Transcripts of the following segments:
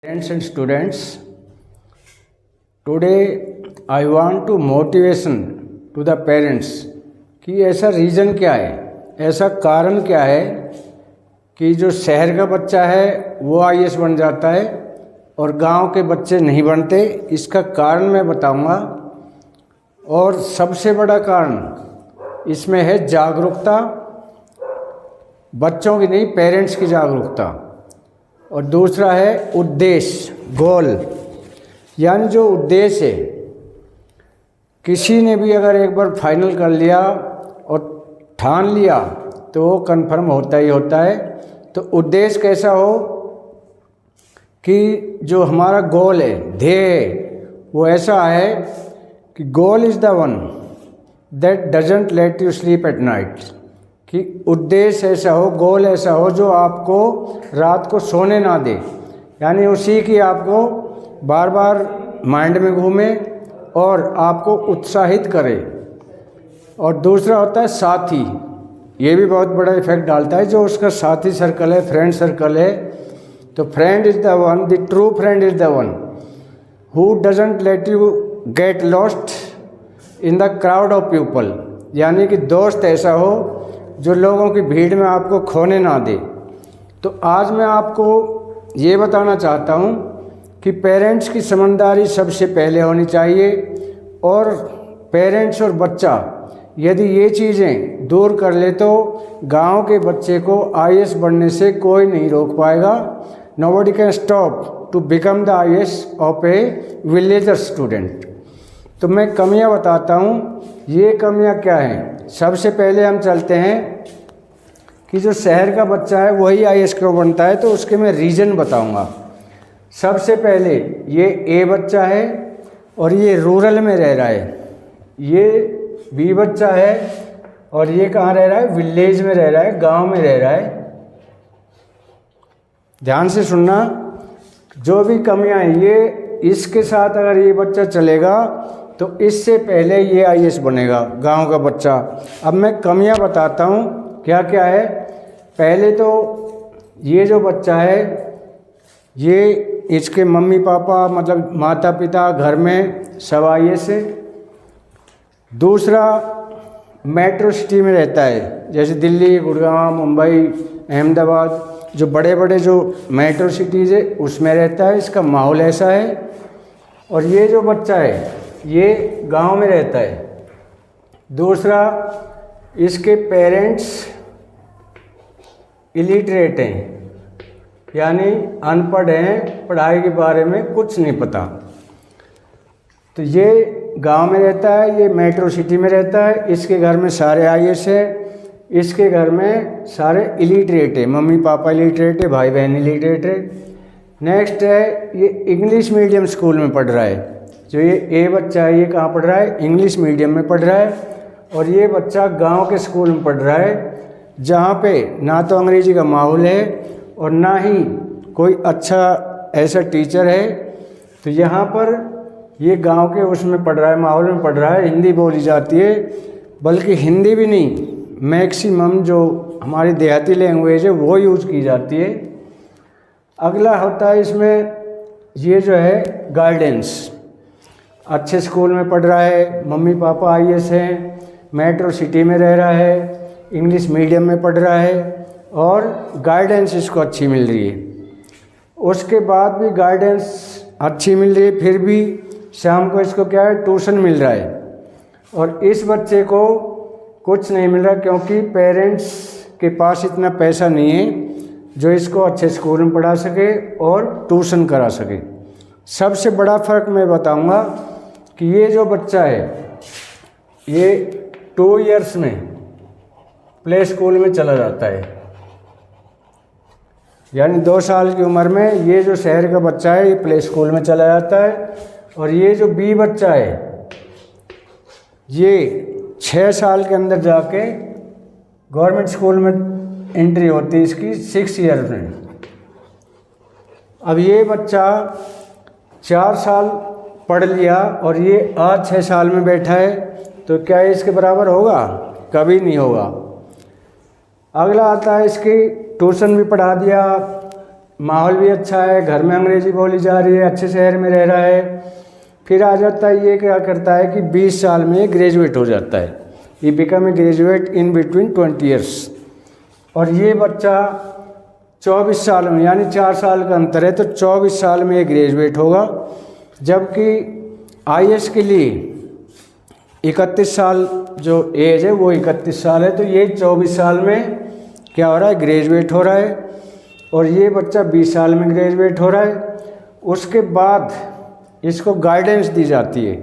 Parents and students, today I want to motivation to the parents कि ऐसा reason क्या है, ऐसा कारण क्या है कि जो शहर का बच्चा है वो आईएएस बन जाता है और गांव के बच्चे नहीं बनते। इसका कारण मैं बताऊंगा और सबसे बड़ा कारण इसमें है जागरूकता, बच्चों की नहीं पेरेंट्स की जागरूकता। और दूसरा है उद्देश्य, गोल, यानी जो उद्देश्य है। किसी ने भी अगर एक बार फाइनल कर लिया और ठान लिया तो वो कन्फर्म होता ही होता है। तो उद्देश्य कैसा हो कि जो हमारा गोल है, ध्येय है, वो ऐसा है कि goal is the one that doesn't let you sleep at night, कि उद्देश्य ऐसा हो, गोल ऐसा हो जो आपको रात को सोने ना दे, यानी उसी की आपको बार बार माइंड में घूमे और आपको उत्साहित करे। और दूसरा होता है साथी, ये भी बहुत बड़ा इफेक्ट डालता है। जो उसका साथी सर्कल है, फ्रेंड सर्कल है, तो friend is the one, the true friend is the one who doesn't let you get lost in the crowd of people, यानी कि दोस्त ऐसा हो जो लोगों की भीड़ में आपको खोने ना दे। तो आज मैं आपको ये बताना चाहता हूँ कि पेरेंट्स की समझदारी सबसे पहले होनी चाहिए। और पेरेंट्स और बच्चा यदि ये चीज़ें दूर कर ले तो गांव के बच्चे को आईएएस बनने से कोई नहीं रोक पाएगा। Nobody can stop to become the IAS of a villager student. तो मैं कमियां बताता हूँ, ये कमियां क्या हैं। सबसे पहले हम चलते हैं कि जो शहर का बच्चा है वही आईएएस क्यों बनता है, तो उसके मैं रीज़न बताऊंगा। सबसे पहले ये ए बच्चा है और ये रूरल में रह रहा है, ये बी बच्चा है और ये कहाँ रह रहा है, विलेज में रह रहा है, गांव में रह रहा है। ध्यान से सुनना, जो भी कमियां हैं ये इसके साथ अगर ये बच्चा चलेगा तो इससे पहले ये आईएएस बनेगा, गांव का बच्चा। अब मैं कमियां बताता हूँ क्या क्या है। पहले तो ये जो बच्चा है ये इसके मम्मी पापा मतलब माता पिता घर में सब आईएएस है। दूसरा मेट्रो सिटी में रहता है, जैसे दिल्ली, गुड़गांव, मुंबई, अहमदाबाद, जो बड़े बड़े जो मेट्रो सिटीज़ है उसमें रहता है, इसका माहौल ऐसा है। और ये जो बच्चा है ये गांव में रहता है। दूसरा, इसके पेरेंट्स इलिटरेट हैं, यानी अनपढ़ हैं, पढ़ाई के बारे में कुछ नहीं पता। तो ये गांव में रहता है, ये मेट्रो सिटी में रहता है, इसके घर में सारे आईएएस हैं, इसके घर में सारे इलिटरेट है, मम्मी पापा इलिटरेट है, भाई बहन इलिटरेट है। नेक्स्ट है ये इंग्लिश मीडियम स्कूल में पढ़ रहा है। जो ये ए बच्चा है ये कहाँ पढ़ रहा है, इंग्लिश मीडियम में पढ़ रहा है। और ये बच्चा गांव के स्कूल में पढ़ रहा है, जहाँ पे ना तो अंग्रेजी का माहौल है और ना ही कोई अच्छा ऐसा टीचर है। तो यहाँ पर ये गांव के उसमें पढ़ रहा है, माहौल में पढ़ रहा है, हिंदी बोली जाती है, बल्कि हिंदी भी नहीं, मैक्सिमम जो हमारी देहाती लैंग्वेज है वो यूज़ की जाती है। अगला होता है इसमें ये जो है गाइडेंस, अच्छे स्कूल में पढ़ रहा है, मम्मी पापा आईएएस हैं, मेट्रो सिटी में रह रहा है, इंग्लिश मीडियम में पढ़ रहा है और गाइडेंस इसको अच्छी मिल रही है। उसके बाद भी गाइडेंस अच्छी मिल रही है, फिर भी शाम को इसको क्या है, ट्यूशन मिल रहा है। और इस बच्चे को कुछ नहीं मिल रहा क्योंकि पेरेंट्स के पास इतना पैसा नहीं है जो इसको अच्छे स्कूल में पढ़ा सके और ट्यूशन करा सके। सबसे बड़ा फ़र्क मैं बताऊंगा कि ये जो बच्चा है ये 2 इयर्स में प्ले स्कूल में चला जाता है, यानी 2 साल की उम्र में ये जो शहर का बच्चा है ये प्ले स्कूल में चला जाता है। और ये जो बी बच्चा है ये 6 साल के अंदर जाके गवर्नमेंट स्कूल में एंट्री होती है इसकी 6 ईयर में। अब ये बच्चा 4 साल पढ़ लिया और ये आज 6 साल में बैठा है, तो क्या इसके बराबर होगा? कभी नहीं होगा। अगला आता है इसकी ट्यूशन भी पढ़ा दिया, माहौल भी अच्छा है, घर में अंग्रेजी बोली जा रही है, अच्छे शहर में रह रहा है। फिर आ जाता है, ये क्या करता है कि 20 साल में ग्रेजुएट हो जाता है। ये become a graduate in between 20 years. और ये बच्चा 24 साल में, यानी 4 साल का अंतर है, तो 24 साल में ये ग्रेजुएट होगा। जबकि आईएएस के लिए 31 साल जो एज है वो 31 साल है, तो ये 24 साल में क्या हो रहा है, ग्रेजुएट हो रहा है। और ये बच्चा 20 साल में ग्रेजुएट हो रहा है। उसके बाद इसको गाइडेंस दी जाती है,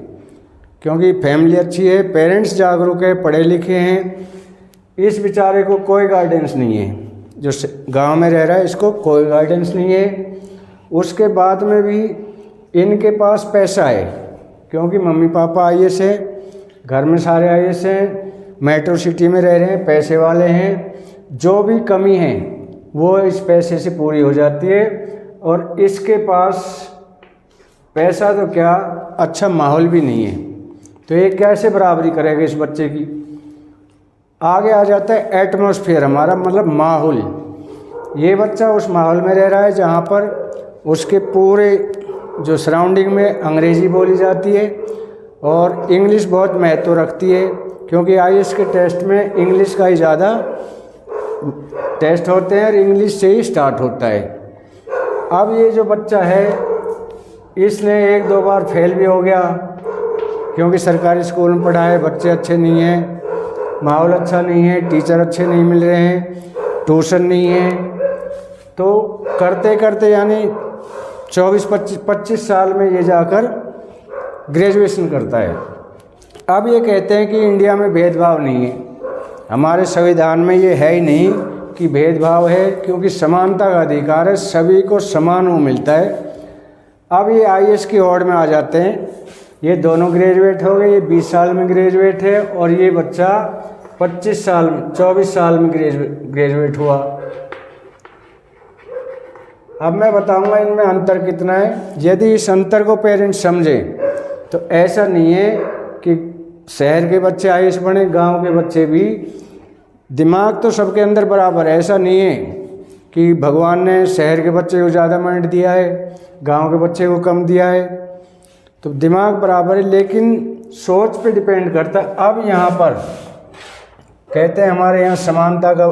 क्योंकि फैमिली अच्छी है, पेरेंट्स जागरूक है, पढ़े लिखे हैं। इस बेचारे को कोई गाइडेंस नहीं है, जो गांव में रह रहा है इसको कोई गाइडेंस नहीं है। उसके बाद में भी इनके पास पैसा है, क्योंकि मम्मी पापा आईएएस है, घर में सारे आईएएस हैं, मेट्रो सिटी में रह रहे हैं, पैसे वाले हैं। जो भी कमी है वो इस पैसे से पूरी हो जाती है। और इसके पास पैसा तो क्या, अच्छा माहौल भी नहीं है, तो ये कैसे बराबरी करेगा इस बच्चे की। आगे आ जाता है एटमॉस्फेयर, हमारा मतलब माहौल। ये बच्चा उस माहौल में रह रहा है जहाँ पर उसके पूरे जो सराउंडिंग में अंग्रेज़ी बोली जाती है और इंग्लिश बहुत महत्व रखती है, क्योंकि आईएएस के टेस्ट में इंग्लिश का ही ज़्यादा टेस्ट होते हैं और इंग्लिश से ही स्टार्ट होता है। अब ये जो बच्चा है इसने 1-2 बार फेल भी हो गया, क्योंकि सरकारी स्कूल में पढ़ा है, बच्चे अच्छे नहीं हैं, माहौल अच्छा नहीं है, टीचर अच्छे नहीं मिल रहे हैं, ट्यूशन नहीं है। तो करते करते यानी 24-25 साल में ये जाकर ग्रेजुएशन करता है। अब ये कहते हैं कि इंडिया में भेदभाव नहीं है, हमारे संविधान में ये है ही नहीं कि भेदभाव है, क्योंकि समानता का अधिकार है, सभी को समान वो मिलता है। अब ये आईएएस की ओर में आ जाते हैं। ये दोनों ग्रेजुएट हो गए, ये 20 साल में ग्रेजुएट है और ये बच्चा 24 साल में ग्रेजुएट हुआ। अब मैं बताऊंगा इनमें अंतर कितना है। यदि इस अंतर को पेरेंट्स समझें तो ऐसा नहीं है कि शहर के बच्चे आईएएस बने, गांव के बच्चे भी। दिमाग तो सबके अंदर बराबर है, ऐसा नहीं है कि भगवान ने शहर के बच्चे को ज़्यादा माइंड दिया है, गांव के बच्चे को कम दिया है। तो दिमाग बराबर है, लेकिन सोच पे डिपेंड करता है। अब यहाँ पर कहते हैं हमारे यहाँ समानता का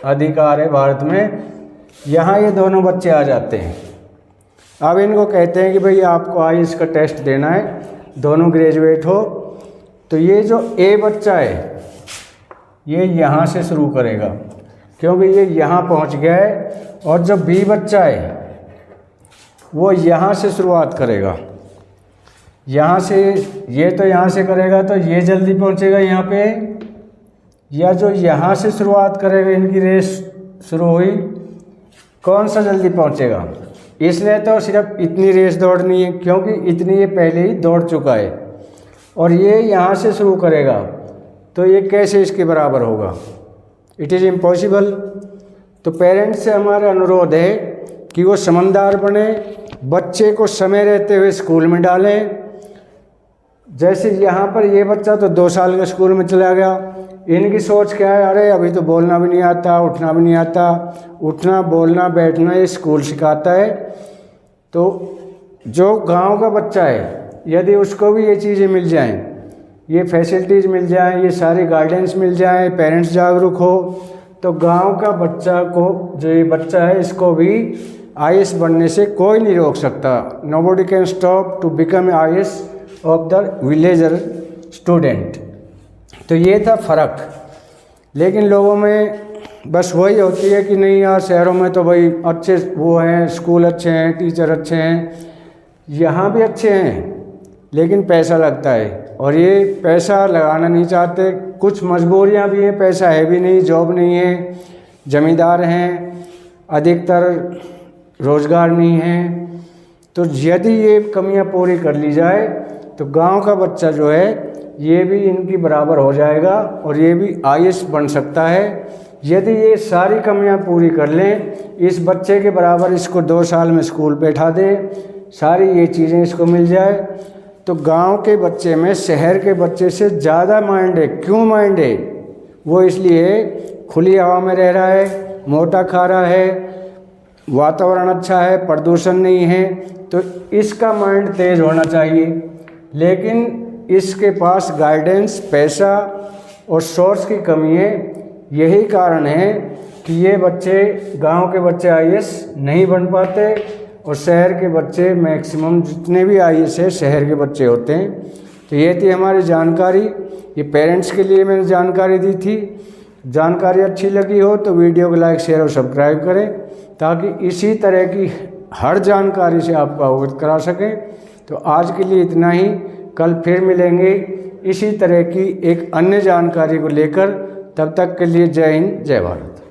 अधिकार है भारत में, यहाँ ये दोनों बच्चे आ जाते हैं। अब इनको कहते हैं कि भाई आपको आईएएस का टेस्ट देना है, दोनों ग्रेजुएट हो। तो ये जो ए बच्चा है ये यहाँ से शुरू करेगा, क्योंकि ये यहाँ पहुँच गया है। और जो बी बच्चा है वो यहाँ से शुरुआत करेगा, यहाँ से, ये तो यहाँ से करेगा तो ये जल्दी पहुँचेगा यहाँ पे, या जो यहाँ से शुरुआत करेगा, इनकी रेस शुरू हुई, कौन सा जल्दी पहुँचेगा। इसलिए तो सिर्फ इतनी रेस दौड़नी है, क्योंकि इतनी ये पहले ही दौड़ चुका है। और ये यहाँ से शुरू करेगा तो ये कैसे इसके बराबर होगा, इट इज़ इम्पॉसिबल। तो पेरेंट्स से हमारा अनुरोध है कि वो समझदार बने, बच्चे को समय रहते हुए स्कूल में डालें। जैसे यहाँ पर ये बच्चा तो 2 साल के स्कूल में चला गया, इनकी सोच क्या है, अरे अभी तो बोलना भी नहीं आता, उठना भी नहीं आता। उठना, बोलना, बैठना ये स्कूल सिखाता है। तो जो गांव का बच्चा है यदि उसको भी ये चीज़ें मिल जाएं, ये फैसिलिटीज़ मिल जाएं, ये सारी गाइडेंस मिल जाएं, पेरेंट्स जागरूक हो, तो गांव का बच्चा को, जो ये बच्चा है इसको भी आईएएस बनने से कोई नहीं रोक सकता। Nobody can stop to become IAS of the villager student. तो ये था फ़र्क। लेकिन लोगों में बस वही होती है कि नहीं यार शहरों में तो भाई अच्छे वो हैं, स्कूल अच्छे हैं, टीचर अच्छे हैं, यहाँ भी अच्छे हैं, लेकिन पैसा लगता है और ये पैसा लगाना नहीं चाहते। कुछ मजबूरियाँ भी हैं, पैसा है भी नहीं, जॉब नहीं है, ज़मींदार हैं, अधिकतर रोज़गार नहीं है। तो यदि ये कमियाँ पूरी कर ली जाए तो गांव का बच्चा जो है ये भी इनकी बराबर हो जाएगा और ये भी आईएएस बन सकता है। यदि ये सारी कमियां पूरी कर लें, इस बच्चे के बराबर इसको 2 साल में स्कूल बैठा दें, सारी ये चीज़ें इसको मिल जाए, तो गांव के बच्चे में शहर के बच्चे से ज़्यादा माइंड है। क्यों माइंड है? वो इसलिए खुली हवा में रह रहा है, मोटा खा रहा है, वातावरण अच्छा है, प्रदूषण नहीं है, तो इसका माइंड तेज होना चाहिए। लेकिन इसके पास गाइडेंस, पैसा और सोर्स की कमी है। यही कारण है कि ये बच्चे, गांव के बच्चे आईएएस नहीं बन पाते और शहर के बच्चे, मैक्सिमम जितने भी आईएएस है शहर के बच्चे होते हैं। तो ये थी हमारी जानकारी, ये पेरेंट्स के लिए मैंने जानकारी दी थी। जानकारी अच्छी लगी हो तो वीडियो को लाइक, शेयर और सब्सक्राइब करें, ताकि इसी तरह की हर जानकारी से आपको अवगत करा सकें। तो आज के लिए इतना ही, कल फिर मिलेंगे इसी तरह की एक अन्य जानकारी को लेकर। तब तक के लिए जय हिंद, जय भारत।